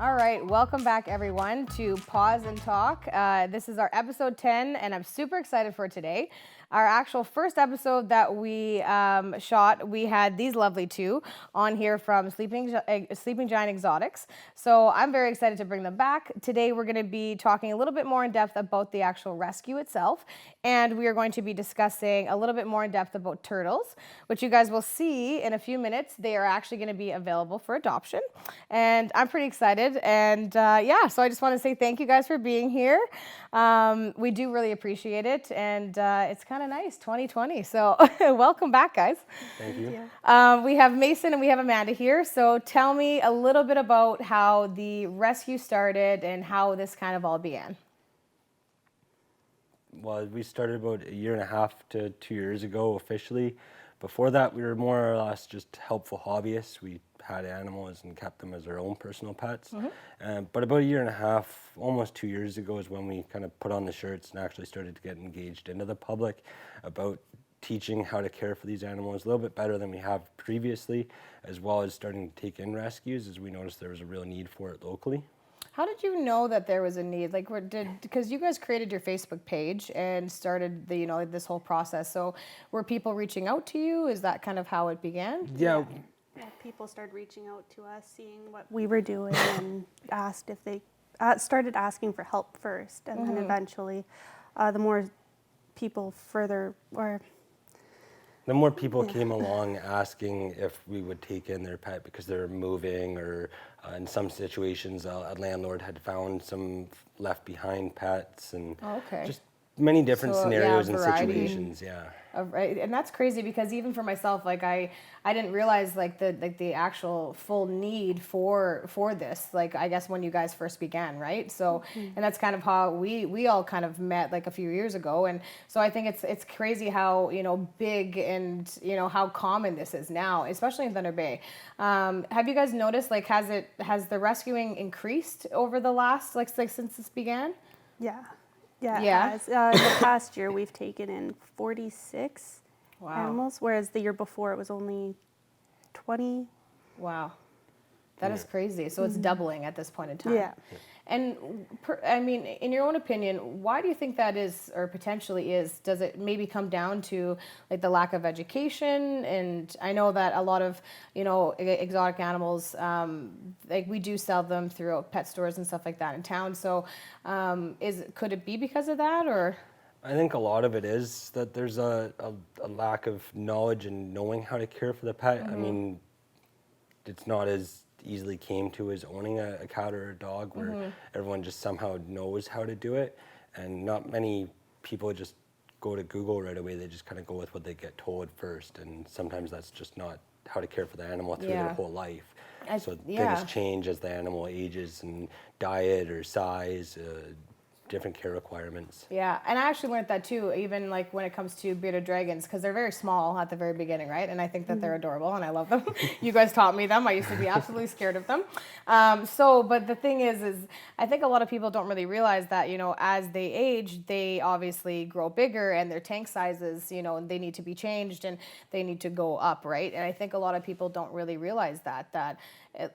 All right, welcome back everyone to Paws Talk. This is our episode 10 and I'm super excited for today. Our actual first episode that we shot, we had these lovely two on here from Sleeping Giant Exotics. So I'm very excited to bring them back. Today we're going to be talking a little bit more in depth about the actual rescue itself. And we are going to be discussing a little bit more in depth about turtles, which you guys will see in a few minutes. They are actually going to be available for adoption. And I'm pretty excited. And yeah, so I just want to say thank you guys for being here. We do really appreciate it. And it's kind of nice, 2020. So welcome back, guys. Thank you. We have Mayson and we have Amanda here. So tell me a little bit about how the rescue started and how this kind of all began. Well, we started about a year and a half to 2 years ago officially. Before that, we were more or less just helpful hobbyists. We had animals and kept them as our own personal pets. But about a year and a half, almost 2 years ago, is when we kind of put on the shirts and actually started to get engaged into the public about teaching how to care for these animals a little bit better than we have previously, as well as starting to take in rescues, as we noticed there was a real need for it locally. How did you know that there was a need? Like, because you guys created your Facebook page and started the, this whole process. So, were people reaching out to you? Is that kind of how it began? Yeah. People started reaching out to us, seeing what we were doing, and asked if they started asking for help first, and then eventually, the more people The more people came along asking if we would take in their pet because they were moving, or in some situations a landlord had found some left behind pets, and just many different scenarios and situations. Right, and that's crazy because even for myself, like I didn't realize the actual full need for this. Like, I guess when you guys first began, right? So, and that's kind of how we all kind of met like a few years ago. And so I think it's crazy how big and how common this is now, especially in Thunder Bay. Have you guys noticed, like, has the rescuing increased over the last since this began? Yeah, it has. In the past year, we've taken in 46 animals, whereas the year before it was only 20. Wow. That is crazy. So it's doubling at this point in time. Yeah. And I mean, in your own opinion, why do you think that is, or potentially is? Does it maybe come down to like the lack of education? And I know that a lot of, exotic animals, like we do sell them through pet stores and stuff like that in town. So could it be because of that, or? I think a lot of it is that there's a lack of knowledge and knowing how to care for the pet. I mean, it's not as easily came to as owning a cat or a dog, where everyone just somehow knows how to do it, and not many people just go to Google right away. They just kind of go with what they get told first, and sometimes that's just not how to care for the animal through their whole life. So things change as the animal ages, and diet or size, different care requirements. Yeah, and I actually learned that too, even like when it comes to bearded dragons, because they're very small at the very beginning, right? And I think that they're adorable and I love them. You guys taught me them. I used to be absolutely scared of them. But the thing is I think a lot of people don't really realize that, as they age, they obviously grow bigger and their tank sizes, they need to be changed and they need to go up, right? And I think a lot of people don't really realize that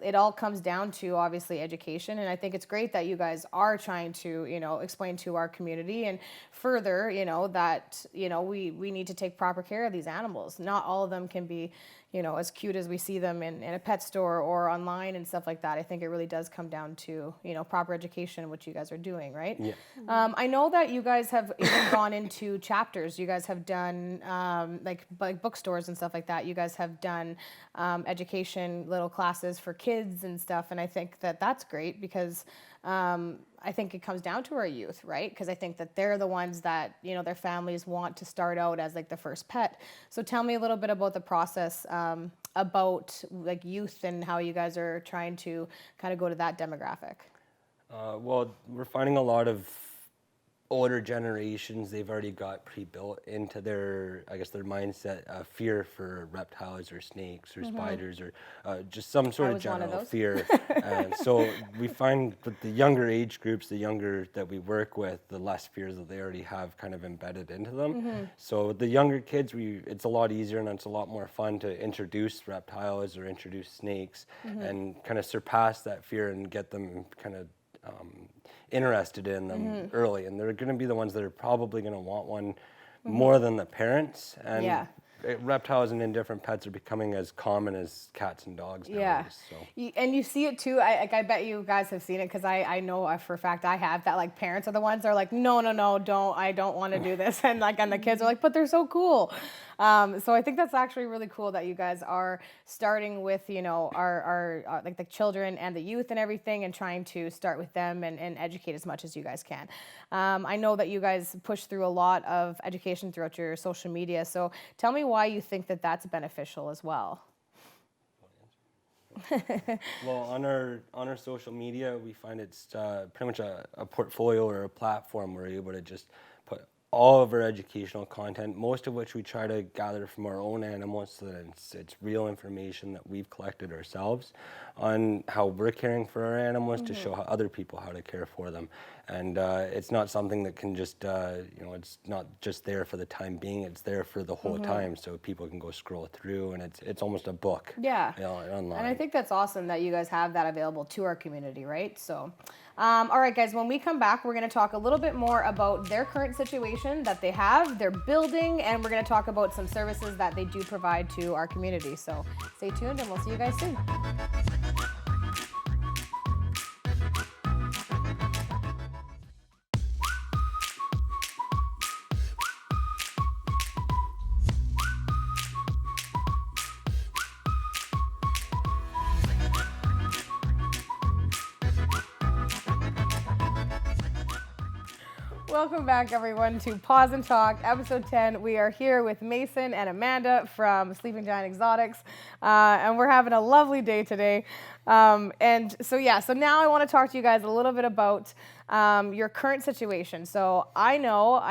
it all comes down to obviously education, and I think it's great that you guys are trying to explain to our community and further that we need to take proper care of these animals. Not all of them can be as cute as we see them in a pet store or online and stuff like that. I think it really does come down to proper education, which you guys are doing, right? Yeah. I know that you guys have even gone into chapters. You guys have done like bookstores and stuff like that. You guys have done education little classes for kids and stuff, and I think that that's great because I think it comes down to our youth, right? Because I think that they're the ones that their families want to start out as like the first pet. So tell me a little bit about the process about like youth and how you guys are trying to kind of go to that demographic. Well, we're finding a lot of older generations, they've already got pre-built into their, I guess, their mindset, fear for reptiles or snakes or spiders or just some sort of was one of general those. fear. So we find with the younger age groups, the younger that we work with, the less fears that they already have kind of embedded into them. So with the younger kids, it's a lot easier and it's a lot more fun to introduce reptiles or introduce snakes and kind of surpass that fear and get them kind of interested in them early, and they're going to be the ones that are probably going to want one more than the parents. And reptiles and indifferent pets are becoming as common as cats and dogs nowadays. So. And you see it too. I bet you guys have seen it because I know for a fact I have, that like parents are the ones that are like, no, I don't want to do this, and the kids are like, but they're so cool. So I think that's actually really cool that you guys are starting with, our like the children and the youth and everything, and trying to start with them and educate as much as you guys can. I know that you guys push through a lot of education throughout your social media. So tell me why you think that that's beneficial as well. Well, on our social media, we find it's pretty much a portfolio or a platform where we're able to just put all of our educational content, most of which we try to gather from our own animals, so that it's real information that we've collected ourselves on how we're caring for our animals to show other people how to care for them. And it's not something that can just, it's not just there for the time being, it's there for the whole time, so people can go scroll through, and it's almost a book. Yeah. Online. And I think that's awesome that you guys have that available to our community, right? So, all right, guys, when we come back, we're going to talk a little bit more about their current situation that they have, their building, and we're going to talk about some services that they do provide to our community. So stay tuned, and we'll see you guys soon. Welcome back, everyone, to Paws Talk, episode 10. We are here with Mayson and Amanda from Sleeping Giant Exotics, and we're having a lovely day today. So now I want to talk to you guys a little bit about your current situation. So I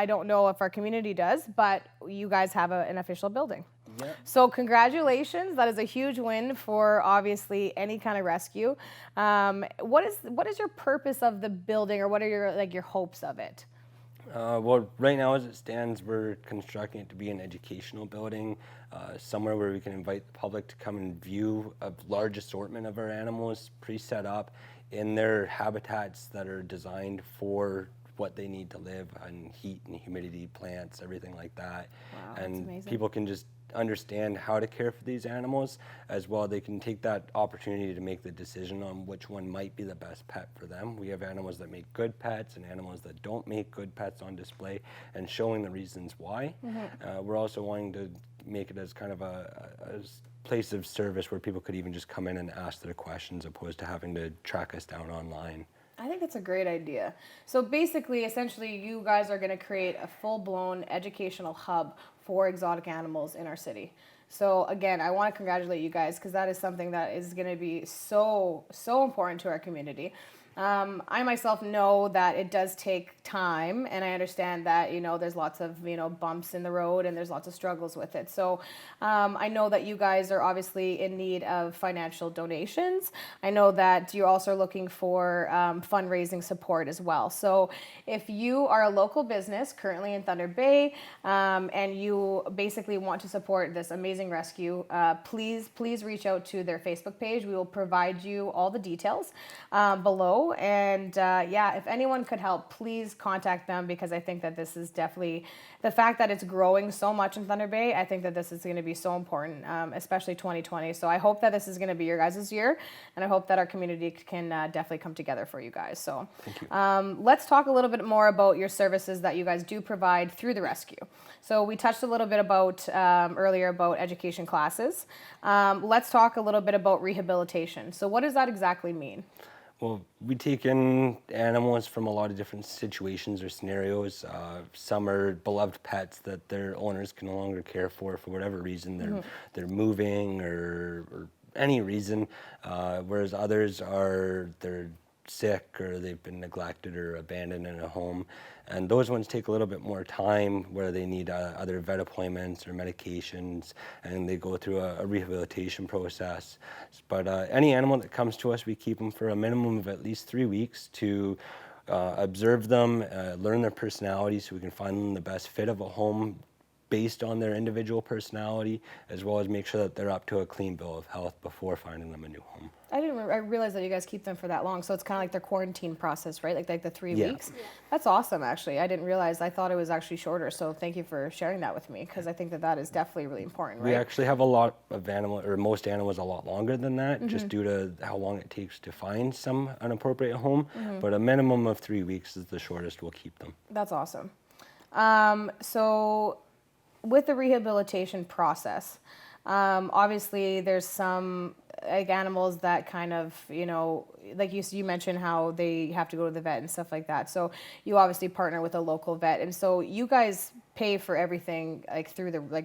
don't know if our community does, but you guys have an official building. Yeah. So congratulations, that is a huge win for obviously any kind of rescue. What is your purpose of the building, or what are your hopes of it? Well, right now as it stands, we're constructing it to be an educational building, somewhere where we can invite the public to come and view a large assortment of our animals pre-set up in their habitats that are designed for what they need to live, on heat and humidity, plants, everything like that. Wow, that's and amazing. People can just understand how to care for these animals as well. They can take that opportunity to make the decision on which one might be the best pet for them. We have animals that make good pets and animals that don't make good pets on display, and showing the reasons why. We're also wanting to make it as kind of a place of service where people could even just come in and ask their questions, opposed to having to track us down online. I think that's a great idea. So basically, essentially, you guys are going to create a full-blown educational hub for exotic animals in our city. So again, I want to congratulate you guys, because that is something that is going to be so important to our community. I myself know that it does take time, and I understand that, there's lots of, bumps in the road, and there's lots of struggles with it. So I know that you guys are obviously in need of financial donations. I know that you're also looking for fundraising support as well. So if you are a local business currently in Thunder Bay, and you basically want to support this amazing rescue, please reach out to their Facebook page. We will provide you all the details below. And if anyone could help, please contact them, because I think that this is definitely, the fact that it's growing so much in Thunder Bay, I think that this is going to be so important, especially 2020. So I hope that this is going to be your guys' year, and I hope that our community can definitely come together for you guys. So Thank you. Let's talk a little bit more about your services that you guys do provide through the rescue. So we touched a little bit about earlier about education classes. Let's talk a little bit about rehabilitation. So what does that exactly mean? Well, we take in animals from a lot of different situations or scenarios. Some are beloved pets that their owners can no longer care for whatever reason. They're moving or any reason, whereas others are, they're sick or they've been neglected or abandoned in a home. And those ones take a little bit more time where they need other vet appointments or medications, and they go through a rehabilitation process. But any animal that comes to us, we keep them for a minimum of at least 3 weeks to observe them, learn their personality so we can find them the best fit of a home based on their individual personality, as well as make sure that they're up to a clean bill of health before finding them a new home. I realized that you guys keep them for that long, so it's kind of like their quarantine process, right? Like the 3 Yeah. weeks. That's awesome, actually. I didn't realize. I thought it was actually shorter. So thank you for sharing that with me, because I think that is definitely really important, right? We actually have a lot of most animals a lot longer than that, just due to how long it takes to find an appropriate home. But a minimum of 3 weeks is the shortest we'll keep them. That's awesome. So with the rehabilitation process, obviously there's some like animals that kind of, like you mentioned how they have to go to the vet and stuff like that. So you obviously partner with a local vet, and so you guys pay for everything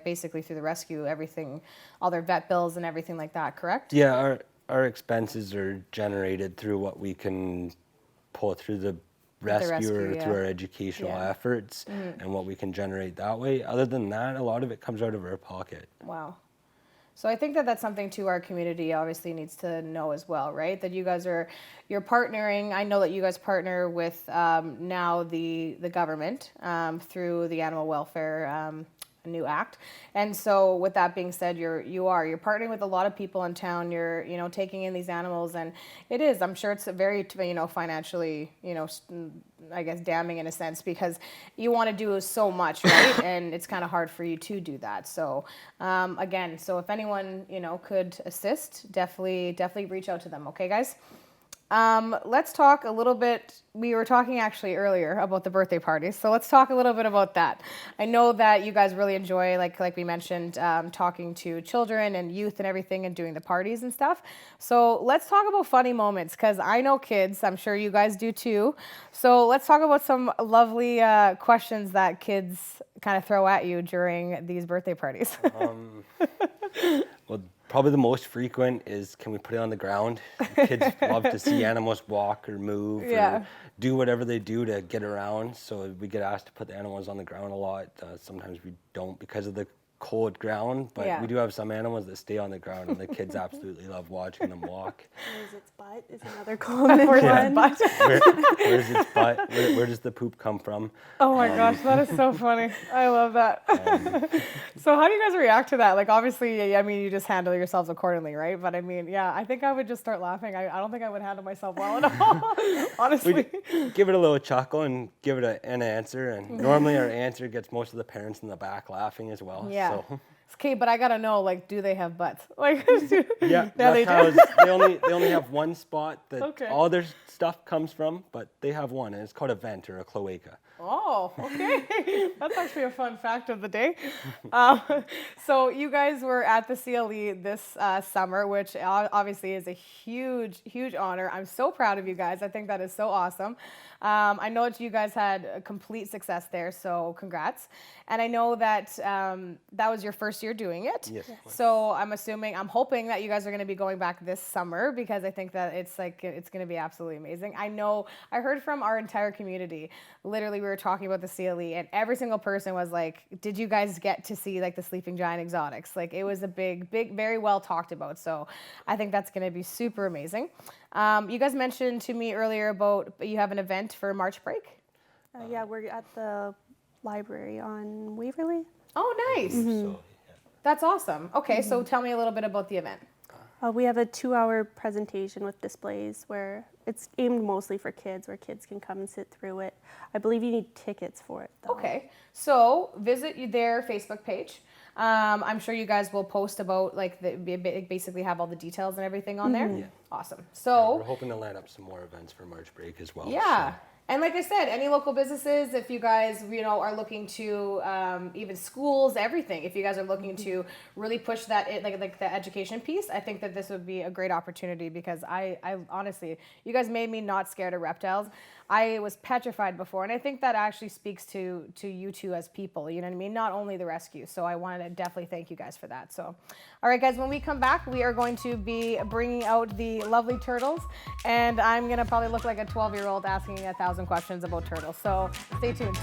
basically through the rescue, everything, all their vet bills and everything like that, correct? Yeah, our expenses are generated through what we can pull through the rescue or through our educational efforts and what we can generate that way. Other than that, a lot of it comes out of our pocket. Wow. So I think that that's something too our community obviously needs to know as well, right? That you're partnering. I know that you guys partner with now the government through the Animal Welfare new act. And so with that being said, you're partnering with a lot of people in town. You're taking in these animals, and it is, I'm sure it's a very financially I guess damning in a sense, because you want to do so much, right? And it's kind of hard for you to do that. So again, so if anyone could assist, definitely reach out to them. Okay, guys. Let's talk a little bit. We were talking actually earlier about the birthday parties, so let's talk a little bit about that. I know that you guys really enjoy, like we mentioned, talking to children and youth and everything, and doing the parties and stuff. So let's talk about funny moments, because I know kids. I'm sure you guys do too. So let's talk about some lovely questions that kids kind of throw at you during these birthday parties. Well, probably the most frequent is, can we put it on the ground? Kids love to see animals walk or move or do whatever they do to get around. So we get asked to put the animals on the ground a lot. Sometimes we don't because of the cold ground, but we do have some animals that stay on the ground, and the kids absolutely love watching them walk. Where's its butt is another common one. Where's its butt? Where does the poop come from? Oh my gosh, that is so funny. I love that. So how do you guys react to that? Like, obviously, I mean, you just handle yourselves accordingly, right? But I mean, I think I would just start laughing. I don't think I would handle myself well at all, honestly. We give it a little chuckle and give it an answer, and normally our answer gets most of the parents in the back laughing as well. Yeah. So. Okay, but I gotta know, like, do they have butts? Like, yeah, they do. they only have one spot that all their stuff comes from, but they have one, and it's called a vent or a cloaca. Oh, okay. That's actually a fun fact of the day. So you guys were at the CLE this summer, which obviously is a huge, huge honor. I'm so proud of you guys. I think that is so awesome. I know that you guys had a complete success there, so congrats. And I know that that was your first year doing it. Yes. So I'm hoping that you guys are going to be going back this summer, because I think that it's going to be absolutely amazing. I heard from our entire community. Literally, we were talking about the CLE, and every single person was like, "Did you guys get to see like the sleeping giant exotics?" Like, it was a big, very well talked about. So I think that's going to be super amazing. You guys mentioned to me earlier about you have an event for March break. Yeah, we're at the library on Waverly. Oh, nice. So, That's awesome. Okay, so tell me a little bit about the event. We have a 2-hour presentation with displays where it's aimed mostly for kids, where kids can come and sit through it. I believe you need tickets for it, though. Okay, so visit their Facebook page. I'm sure you guys will post about basically have all the details and everything on there. Yeah. Awesome. So we're hoping to line up some more events for March break as well. yeah. So. And like I said, any local businesses, if you guys, are looking to, even schools, everything, if you guys are looking to really push that, like the education piece, I think that this would be a great opportunity, because I honestly, you guys made me not scared of reptiles. I was petrified before, and I think that actually speaks to you two as people, you know what I mean? Not only the rescue. So I wanted to definitely thank you guys for that. So, all right, guys, when we come back, we are going to be bringing out the lovely turtles, and I'm going to probably look like a 12-year-old asking 1,000 questions about turtles. So stay tuned.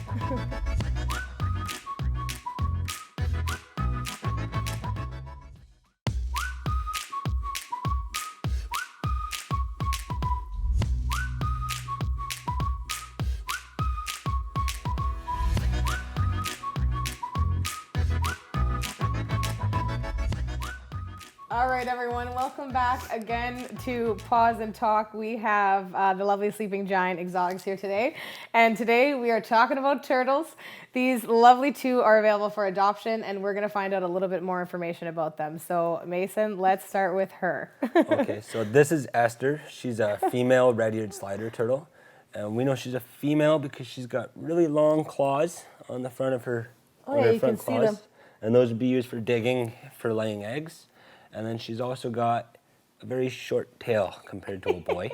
All right, everyone, welcome back again to Paws Talk. We have the lovely sleeping giant exotics here today, and today we are talking about turtles. These lovely two are available for adoption, and we're going to find out a little bit more information about them. So, Mayson, let's start with her. Okay, so this is Esther. She's a female red-eared slider turtle, and we know she's a female because she's got really long claws on the front of her. Oh, yeah, you can see them. And those would be used for digging, for laying eggs. And then she's also got a very short tail compared to a boy,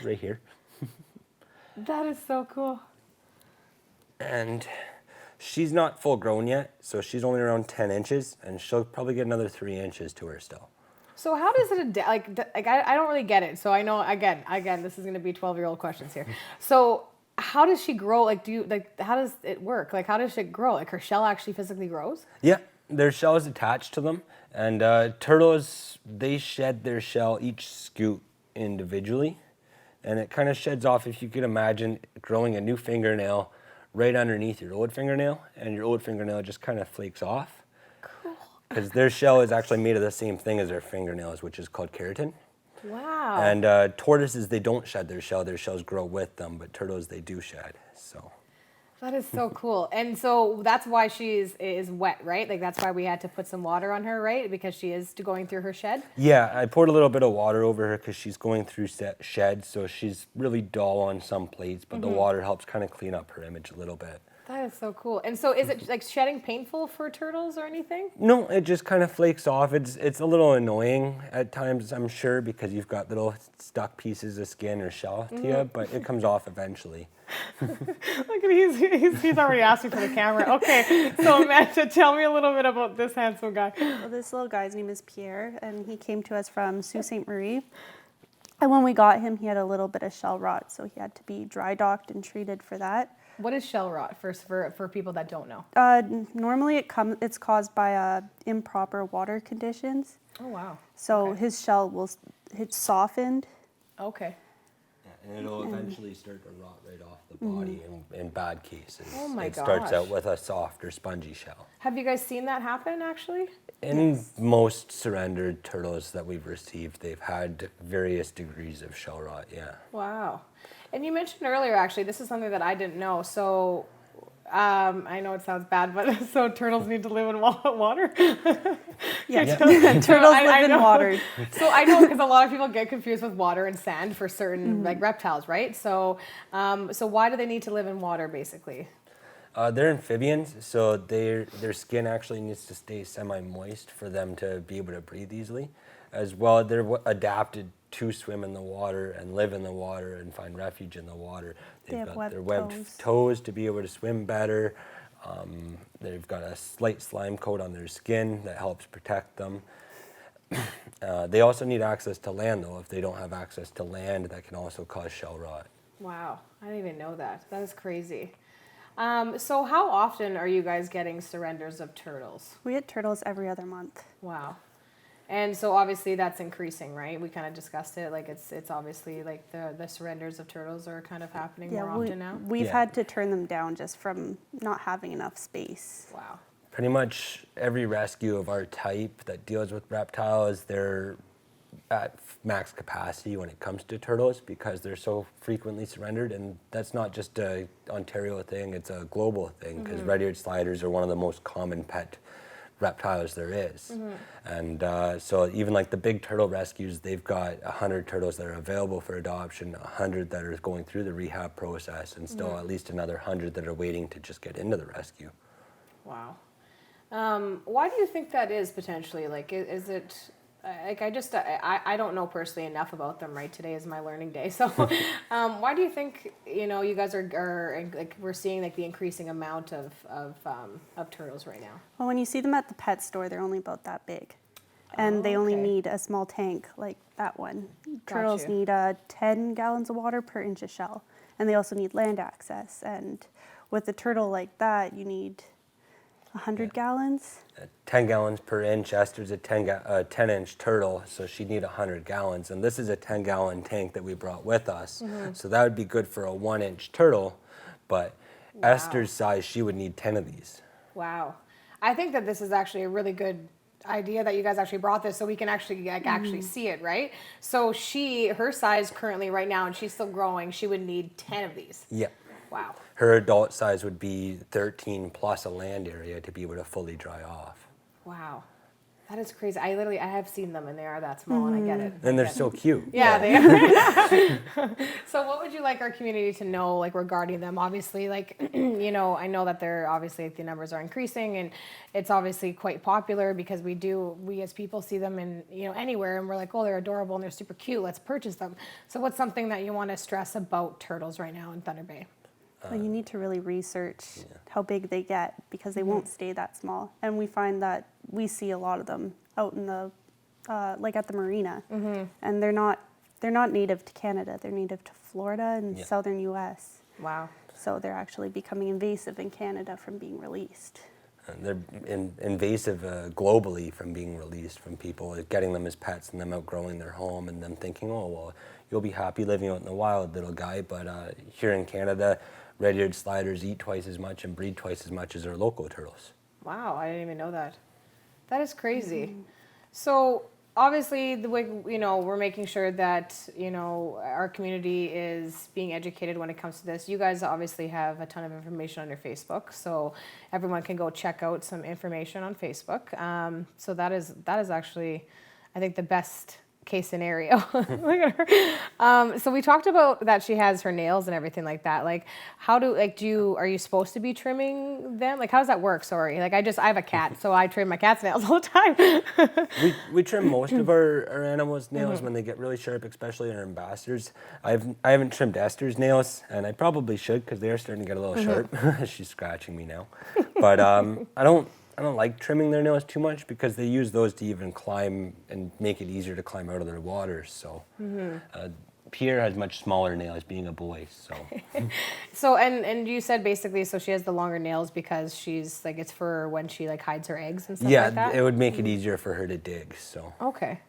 right here. That is so cool. And she's not full grown yet, so she's only around 10 inches, and she'll probably get another 3 inches to her still. So how does it I don't really get it. So I know again this is going to be 12-year-old questions here. So how does she grow? How does it work? Like, how does it grow? Like, her shell actually physically grows? Yeah, their shell is attached to them. And turtles, they shed their shell each scoot individually. And it kind of sheds off, if you could imagine, growing a new fingernail right underneath your old fingernail. And your old fingernail just kind of flakes off. Cool. Because their shell is actually made of the same thing as their fingernails, which is called keratin. Wow. And tortoises, they don't shed their shell. Their shells grow with them. But turtles, they do shed. So. That is so cool. And so that's why she is wet, right? Like, that's why we had to put some water on her, right? Because she is going through her shed? Yeah, I poured a little bit of water over her because she's going through shed, so she's really dull on some plates, but the water helps kind of clean up her image a little bit. That is so cool. And so is it like shedding painful for turtles or anything? No, it just kind of flakes off. It's a little annoying at times, I'm sure, because you've got little stuck pieces of skin or shell to you, but it comes off eventually. Look at he's already asking for the camera. Okay, so Amanda, tell me a little bit about this handsome guy. Well, this little guy's name is Pierre, and he came to us from Sault Ste. Marie. And when we got him, he had a little bit of shell rot, so he had to be dry docked and treated for that. What is shell rot for people that don't know? Normally it's caused by improper water conditions. Oh, wow. So Okay. his shell it's softened. Okay. And it'll eventually start to rot right off the body in bad cases. Oh my It starts gosh. out with a soft or spongy shell. Have you guys seen that happen, actually? In most surrendered turtles that we've received, they've had various degrees of shell rot, yeah. Wow. And you mentioned earlier, actually, this is something that I didn't know. So I know it sounds bad, but so turtles need to live in water? Yeah, Turtles live in water. So I know, because a lot of people get confused with water and sand for certain like reptiles, right? So so why do they need to live in water, basically? They're amphibians, so their skin actually needs to stay semi-moist for them to be able to breathe easily. As well, they're adapted to swim in the water and live in the water and find refuge in the water. They've got their webbed toes to be able to swim better. They've got a slight slime coat on their skin that helps protect them. They also need access to land, though. If they don't have access to land, that can also cause shell rot. Wow, I didn't even know that. That is crazy. So how often are you guys getting surrenders of turtles? We get turtles every other month. Wow. And so obviously that's increasing, right? We kind of discussed it. Like it's obviously like the surrenders of turtles are kind of happening more often now. We've had to turn them down just from not having enough space. Wow. Pretty much every rescue of our type that deals with reptiles, they're at max capacity when it comes to turtles because they're so frequently surrendered. And that's not just a Ontario thing, it's a global thing because red-eared sliders are one of the most common pet reptiles there is. And so even like the big turtle rescues, they've got 100 turtles that are available for adoption, 100 that are going through the rehab process, and still at least another 100 that are waiting to just get into the rescue. Wow. Why do you think that is potentially? Like, is it, like, I don't know personally enough about them, right? Today is my learning day. So why do you think, you know, you guys are like, we're seeing like the increasing amount of turtles right now? Well, when you see them at the pet store, they're only about that big. And they only need a small tank like that one. Turtles need 10 gallons of water per inch of shell. And they also need land access. And with a turtle like that, you need 100 gallons. 10 gallons per inch. Esther's a 10-inch turtle, so she'd need 100 gallons. And this is a 10-gallon tank that we brought with us. So that would be good for a 1-inch turtle. But Esther's size, she would need 10 of these. Wow. I think that this is actually a really good idea that you guys actually brought this so we can actually actually see it, right? So her size currently right now, and she's still growing, she would need 10 of these. Yeah. Wow. Her adult size would be 13 plus a land area to be able to fully dry off. Wow. That is crazy. I have seen them and they are that small and I get it. And they're so cute. Yeah, they are. So what would you like our community to know, like, regarding them? Obviously, like, you know, I know that they're obviously, the numbers are increasing and it's obviously quite popular because we as people see them in, you know, anywhere and we're like, oh, they're adorable and they're super cute. Let's purchase them. So what's something that you want to stress about turtles right now in Thunder Bay? Well, you need to really research how big they get because they won't stay that small. And we find that we see a lot of them out in the, like at the marina. And they're not native to Canada. They're native to Florida and southern U.S. Wow. So they're actually becoming invasive in Canada from being released. And they're invasive globally from being released from people, getting them as pets and them outgrowing their home and them thinking, oh, well, you'll be happy living out in the wild, little guy. But here in Canada, red-eared sliders eat twice as much and breed twice as much as our local turtles. Wow, I didn't even know that. That is crazy. So obviously, the way, you know, we're making sure that, you know, our community is being educated when it comes to this. You guys obviously have a ton of information on your Facebook, so everyone can go check out some information on Facebook. So that is actually, I think, the best case scenario. Look at her. So we talked about that she has her nails and everything like that. Like, are you supposed to be trimming them? Like, how does that work? Sorry. Like, I have a cat, so I trim my cat's nails all the time. we trim most of our animals' nails when they get really sharp, especially our ambassadors. I haven't trimmed Esther's nails, and I probably should because they are starting to get a little sharp. She's scratching me now. But I don't like trimming their nails too much because they use those to even climb and make it easier to climb out of their waters. So Pierre has much smaller nails being a boy. So so and you said basically, so she has the longer nails because she's like, it's for when she like hides her eggs and stuff like that? Yeah, it would make it easier for her to dig. So okay.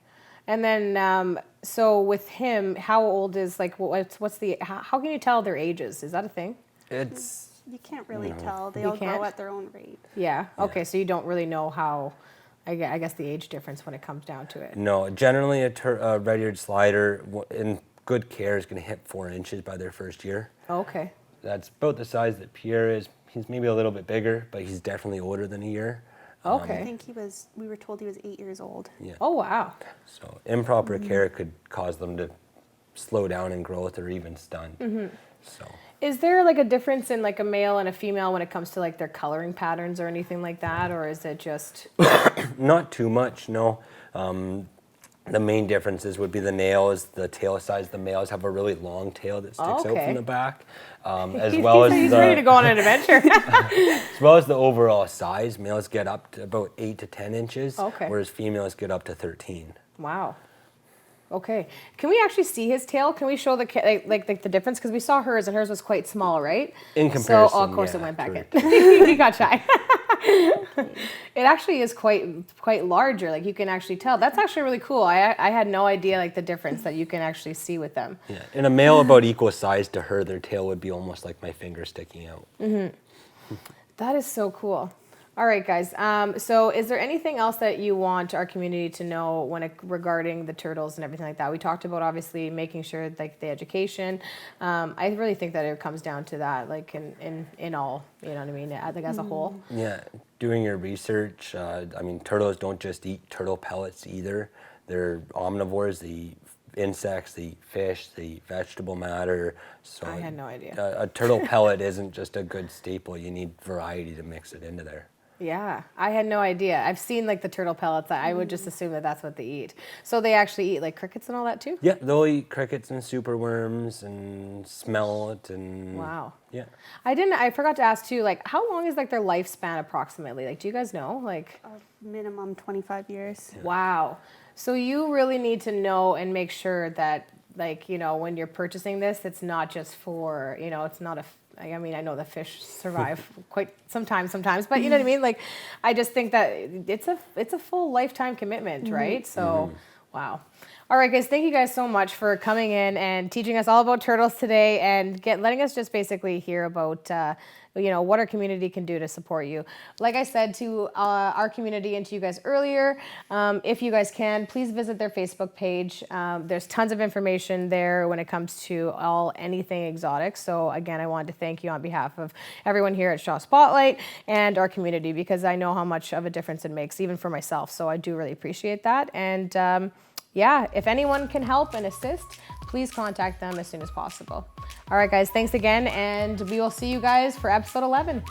And then so with him, how old is, like, what's the, how can you tell their ages? Is that a thing? You can't really tell. They all grow at their own rate. Yeah. Okay. So you don't really know how, I guess, the age difference when it comes down to it. No, generally a red-eared slider in good care is going to hit 4 inches by their first year. Okay. That's about the size that Pierre is. He's maybe a little bit bigger, but he's definitely older than a year. Okay. I think we were told he was 8 years old. Yeah. Oh, wow. So improper care could cause them to slow down in growth or even stun. So. Is there like a difference in like a male and a female when it comes to like their coloring patterns or anything like that, or is it just? Not too much, no. The main differences would be the nails, the tail size. The males have a really long tail that sticks out from the back, as well as he's ready to go on an adventure. as well as the overall size. Males get up to about 8 to 10 inches, whereas females get up to 13. Wow. Okay. Can we actually see his tail? Can we show the like the difference? Because we saw hers and hers was quite small, right? In comparison, so, of course, it went back in. He got shy. It actually is quite larger. Like, you can actually tell. That's actually really cool. I had no idea, like, the difference that you can actually see with them. Yeah. In a male about equal size to her, their tail would be almost like my finger sticking out. That is so cool. All right, guys. So is there anything else that you want our community to know regarding the turtles and everything like that? We talked about obviously making sure like the education. I really think that it comes down to that, like in all, you know what I mean? I think as a whole. Yeah, doing your research. I mean, turtles don't just eat turtle pellets either. They're omnivores. They eat insects, they eat fish, they eat vegetable matter. So I had no idea. A turtle pellet isn't just a good staple. You need variety to mix it into there. Yeah, I had no idea. I've seen like the turtle pellets. I would just assume that that's what they eat. So they actually eat like crickets and all that too? Yeah, they'll eat crickets and superworms and smell it and wow. Yeah. I forgot to ask too, like how long is like their lifespan approximately? Like do you guys know? Like Minimum 25 years. Yeah. Wow. So you really need to know and make sure that like, you know, when you're purchasing this, it's not just for, you know, it's not I mean, I know the fish survive quite sometimes, but you know what I mean? Like, I just think that it's a full lifetime commitment, right? So, wow. All right, guys, thank you guys so much for coming in and teaching us all about turtles today and letting us just basically hear about, you know, what our community can do to support you. Like I said to our community and to you guys earlier, if you guys can, please visit their Facebook page. There's tons of information there when it comes to anything exotic. So again, I wanted to thank you on behalf of everyone here at Shaw Spotlight and our community because I know how much of a difference it makes, even for myself. So I do really appreciate that. And yeah, if anyone can help and assist, please contact them as soon as possible. All right, guys, thanks again, and we will see you guys for episode 11.